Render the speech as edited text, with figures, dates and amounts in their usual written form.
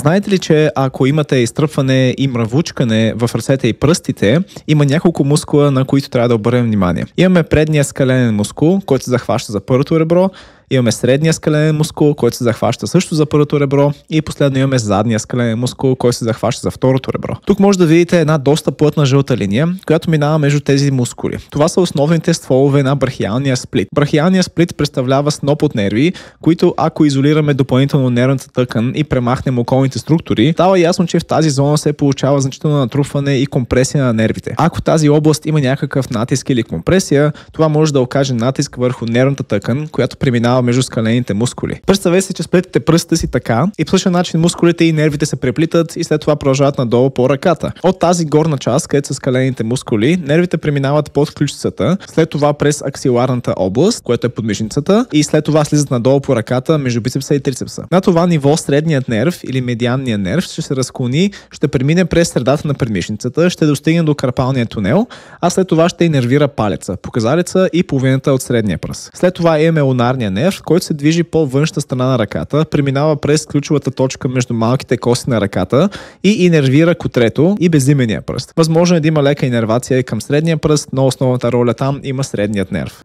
Знаете ли, че ако имате изтръпване и мравучкане в ръцете и пръстите, има няколко мускула, на които трябва да обърнем внимание. Имаме предния скаленен мускул, който се захваща за първото ребро, имаме средния скаленен мускул, който се захваща също за първото ребро и последно имаме задния скаленен мускул, който се захваща за второто ребро. Тук може да видите една доста плътна жълта линия, която минава между тези мускули. Това са основните стволове на брахиалния сплит. Брахиалният сплит представлява сноп от нерви, които ако изолираме допълнително нервната тъкан и премахнем околните структури, става ясно, че в тази зона се получава значително натрупване и компресия на нервите. Ако в тази област има някакъв натиск или компресия, това може да окаже натиск върху нервната тъкан, която преминава между скалените мускули. Представете си, че сплетите пръстите си така и по същия начин мускулите и нервите се преплитат и след това продължават надолу по ръката. От тази горна част, където са скалените мускули, нервите преминават под ключицата, след това през аксиларната област, което е подмишницата, и след това слизат надолу по ръката между бицепса и трицепса. На това ниво средният нерв или медианният нерв ще се разклони, ще премине през средата на предмишницата, ще достигне до карпалния тунел, а след това ще инервира палеца, показалеца и половината от средния пръст. След това имаме лунарния нерв, който се движи по външната страна на ръката, преминава през ключовата точка между малките кости на ръката и инервира котрето и безимения пръст. Възможно е да има лека инервация и към средния пръст, но основната роля там има средният нерв.